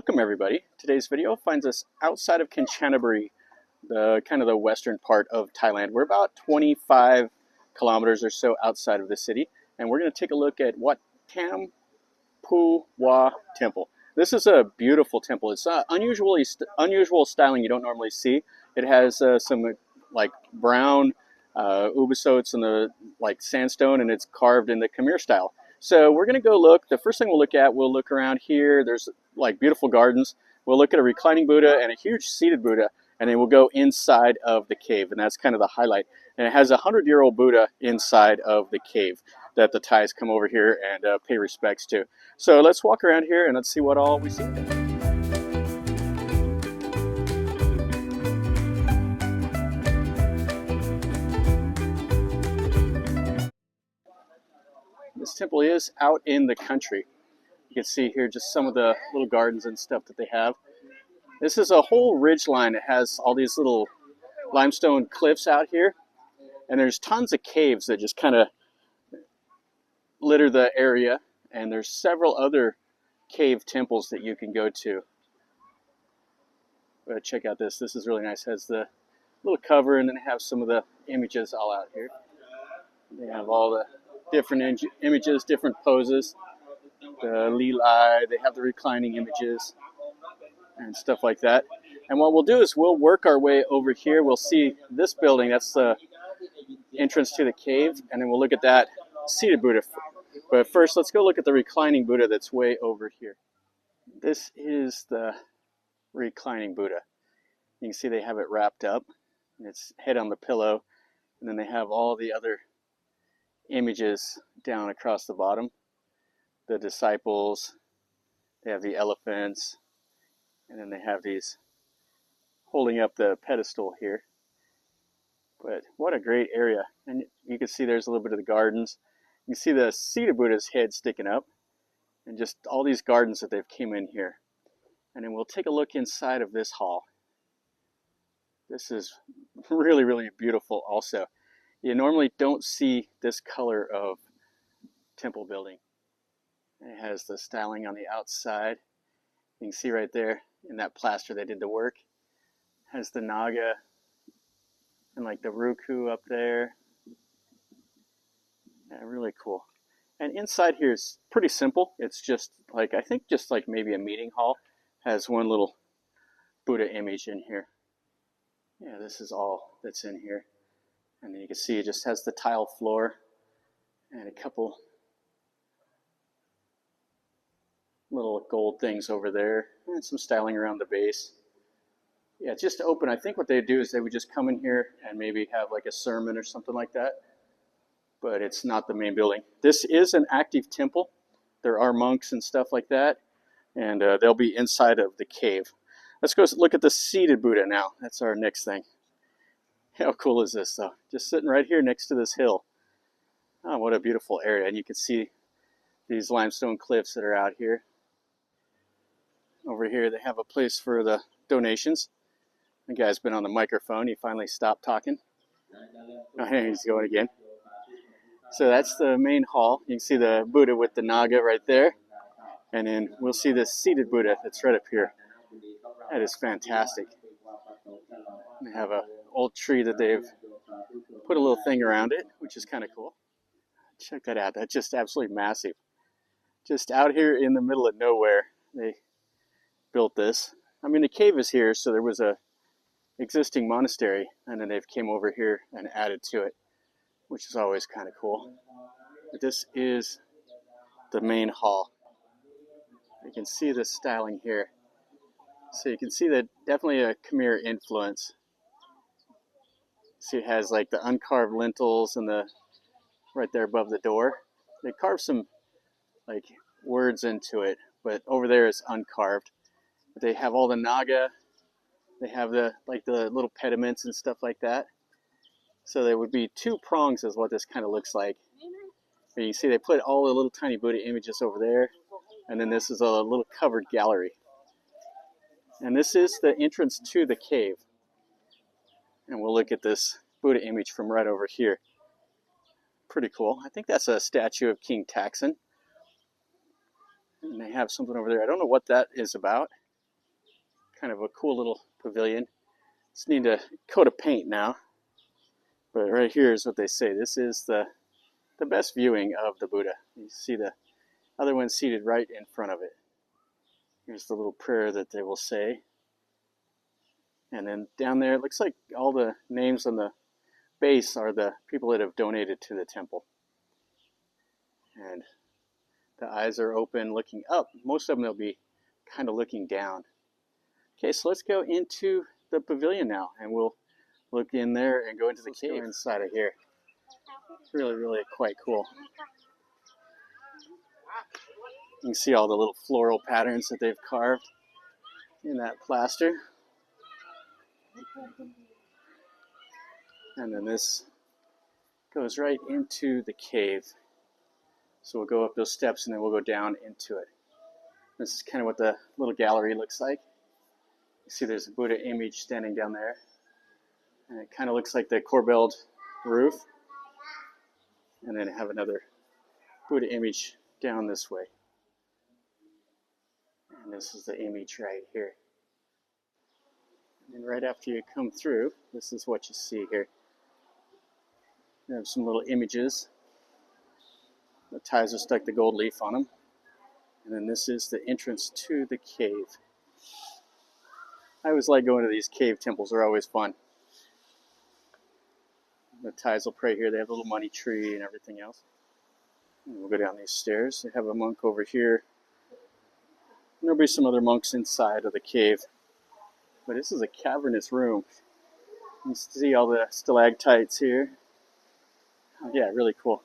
Welcome everybody. Today's video finds us outside of Kanchanaburi, the kind of the western part of Thailand. We're about 25 kilometers or so outside of the city, and we're going to take a look at Wat Tham Phu Wa Temple. This is a beautiful temple. It's unusual styling you don't normally see. It has some like brown ubisotes and the like sandstone, and it's carved in the Khmer style. So we're going to go look. The first thing we'll look around here. There's like beautiful gardens. We'll look at a reclining Buddha and a huge seated Buddha, and then we'll go inside of the cave, and that's kind of the highlight. And it has a 100-year-old Buddha inside of the cave that the Thais come over here and pay respects to. So let's walk around here and let's see what all we see. This temple is out in the country. You can see here just some of the little gardens and stuff that they have. This is a whole ridge line. It has all these little limestone cliffs out here. And there's tons of caves that just kind of litter the area. And there's several other cave temples that you can go to. But check out this. This is really nice. It has the little cover, and then they have some of the images all out here. They have all the different images, different poses. The lilai, they have the reclining images and stuff like that. And what we'll do is we'll work our way over here. We'll see this building, that's the entrance to the cave, and then we'll look at that seated Buddha. But first, let's go look at the reclining Buddha that's way over here. This is the reclining Buddha. You can see they have it wrapped up. Its head on the pillow, and then they have all the other images down across the bottom. The disciples, they have the elephants, and then they have these holding up the pedestal here. But what a great area. And you can see there's a little bit of the gardens. You can see the seated Buddha's head sticking up, and just all these gardens that they've came in here. And then we'll take a look inside of this hall. This is really, really beautiful also. You normally don't see this color of temple building. It has the styling on the outside. You can see right there in that plaster they did the work. It has the Naga and like the Ruku up there. Yeah, really cool. And inside here is pretty simple. It's just like, I think just like maybe a meeting hall. Has one little Buddha image in here. Yeah, this is all that's in here. And then you can see it just has the tile floor and a couple little gold things over there and some styling around the base. Yeah, it's just open. I think what they do is they would just come in here and maybe have like a sermon or something like that. But it's not the main building. This is an active temple. There are monks and stuff like that. And they'll be inside of the cave. Let's go look at the seated Buddha now. That's our next thing. How cool is this though? Just sitting right here next to this hill. Oh, what a beautiful area. And you can see these limestone cliffs that are out here. Over here they have a place for the donations. The guy's been on the microphone. He finally stopped talking. Oh, he's going again. So that's the main hall. You can see the Buddha with the Naga right there. And then we'll see this seated Buddha that's right up here. That is fantastic. They have an old tree that they've put a little thing around it, which is kind of cool. Check that out. That's just absolutely massive. Just out here in the middle of nowhere, they built this. I mean, the cave is here, so there was a existing monastery, and then they've came over here and added to it, which is always kind of cool. But this is the main hall. You can see the styling here. So you can see that definitely a Khmer influence. See, it has like the uncarved lintels and the right there above the door. They carved some like words into it, but over there is uncarved. But they have all the Naga. They have the like the little pediments and stuff like that. So there would be two prongs is what this kind of looks like. And you see they put all the little tiny Buddha images over there. And then this is a little covered gallery. And this is the entrance to the cave. And we'll look at this Buddha image from right over here. Pretty cool. I think that's a statue of King Taksin. And they have something over there. I don't know what that is about. kind of a cool little pavilion. Just need a coat of paint now. But right here is what they say. This is the best viewing of the Buddha. You see the other one seated right in front of it. Here's the little prayer that they will say. And then down there, it looks like all the names on the base are the people that have donated to the temple. And the eyes are open, looking up. Most of them, they'll be kind of looking down. Okay, so let's go into the pavilion now, and we'll look in there and go into the cave inside of here. It's really, really quite cool. You can see all the little floral patterns that they've carved in that plaster. And then this goes right into the cave. So we'll go up those steps and then we'll go down into it. This is kind of what the little gallery looks like. You see there's a Buddha image standing down there. And it kind of looks like the corbelled roof. And then have another Buddha image down this way. And this is the image right here. And right after you come through, this is what you see here. You have some little images. The ties are stuck the gold leaf on them. And then this is the entrance to the cave. I always like going to these cave temples. They're always fun. The ties will pray here. They have a little money tree and everything else. And we'll go down these stairs. They have a monk over here. And there'll be some other monks inside of the cave. But this is a cavernous room. You see all the stalactites here. Oh, yeah, really cool.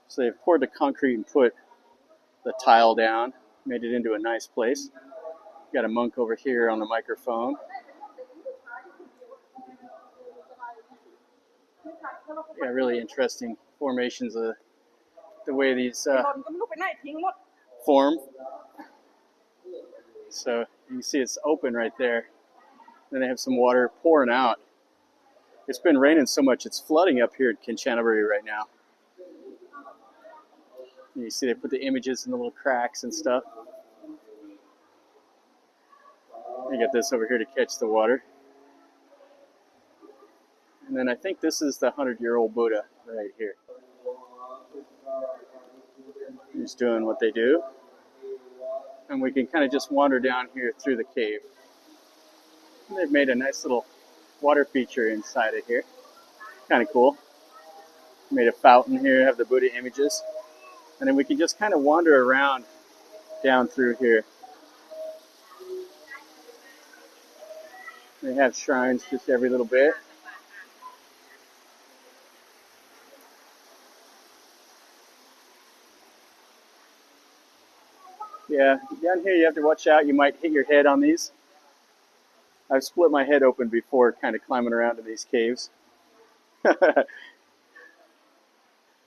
So they've poured the concrete and put the tile down, made it into a nice place. Got a monk over here on the microphone. Yeah, really interesting formations of the way these form. So you can see it's open right there. Then they have some water pouring out. It's been raining so much, it's flooding up here at Kanchanaburi right now. And you see they put the images in the little cracks and stuff. You got this over here to catch the water. And then I think this is the 100-year-old Buddha right here. He's doing what they do. And we can kind of just wander down here through the cave. And they've made a nice little water feature inside of here. Kind of cool. Made a fountain here, have the Buddha images. And then we can just kind of wander around down through here. They have shrines just every little bit. Yeah, down here you have to watch out. You might hit your head on these. I've split my head open before kind of climbing around in these caves. But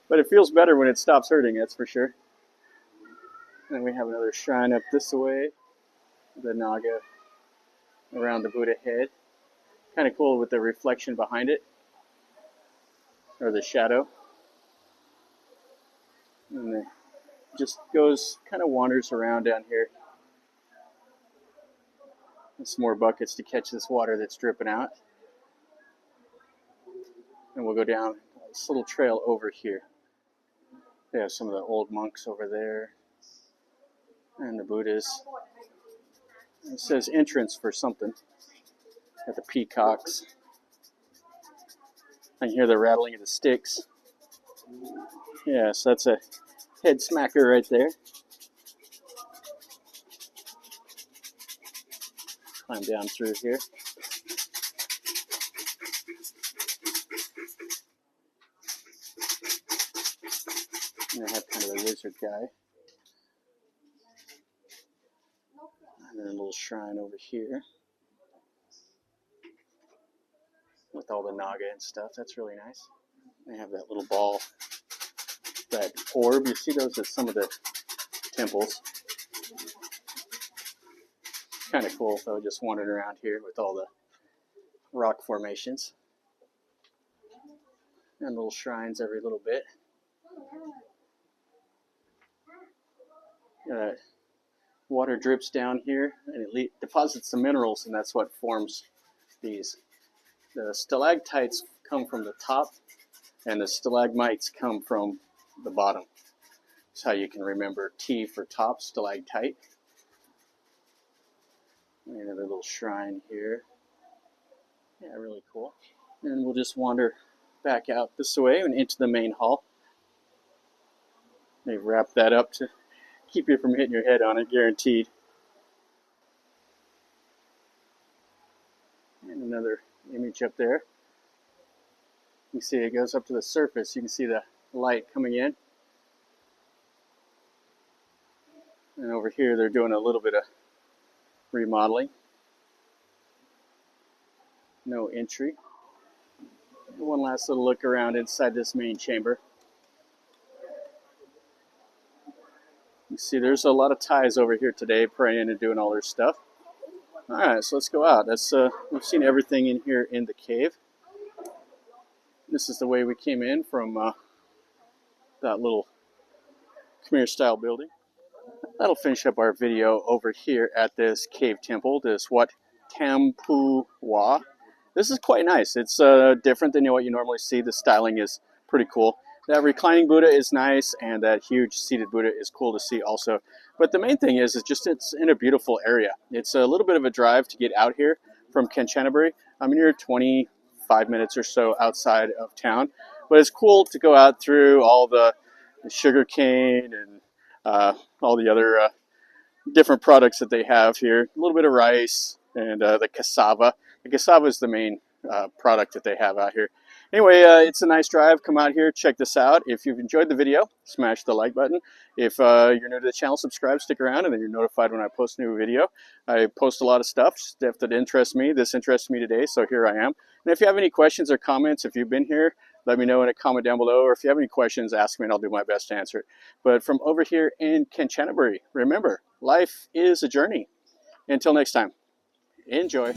it feels better when it stops hurting, that's for sure. And then we have another shrine up this way. The Naga around the Buddha head. Kind of cool with the reflection behind it. Or the shadow. And it just goes, kind of wanders around down here. And some more buckets to catch this water that's dripping out. And we'll go down this little trail over here. They have some of the old monks over there. And the Buddhas. It says entrance for something. Got the peacocks. I can hear the rattling of the sticks. Yeah, so that's a head smacker right there. Climb down through here. And I have kind of a wizard guy. And then a little shrine over here. With all the Naga and stuff. That's really nice. They have that little ball. That orb. You see those at some of the temples. Kind of cool though, just wandering around here with all the rock formations. And little shrines every little bit. Water drips down here and it deposits the minerals, and that's what forms these. The stalactites come from the top, and the stalagmites come from the bottom. That's how you can remember T for top, stalactite. Another little shrine here. Yeah, really cool. And we'll just wander back out this way and into the main hall. They've wrapped that up to keep you from hitting your head on it, guaranteed. And another image up there. You can see it goes up to the surface. You can see the light coming in. And over here they're doing a little bit of remodeling. No entry. One last little look around inside this main chamber. You see there's a lot of Thais over here today praying and doing all their stuff. Alright, so let's go out. We've seen everything in here in the cave. This is the way we came in from that little Khmer style building. That'll finish up our video over here at this cave temple, this Wat Tham Phu Wa. This is quite nice. It's different than what you normally see. The styling is pretty cool. That reclining Buddha is nice, and that huge seated Buddha is cool to see also. But the main thing is it's in a beautiful area. It's a little bit of a drive to get out here from Kanchanaburi. I'm near 25 minutes or so outside of town. But it's cool to go out through all the sugar cane and all the other different products that they have here. A little bit of rice and the cassava. The cassava is the main product that they have out here. Anyway, it's a nice drive. Come out here, check this out. If you've enjoyed the video, smash the like button. If you're new to the channel, subscribe, stick around, and then you're notified when I post a new video. I post a lot of stuff that interests me. This interests me today, so here I am. And if you have any questions or comments, if you've been here, let me know in a comment down below. Or if you have any questions, ask me and I'll do my best to answer it. But from over here in Kanchanaburi, remember, life is a journey. Until next time, enjoy.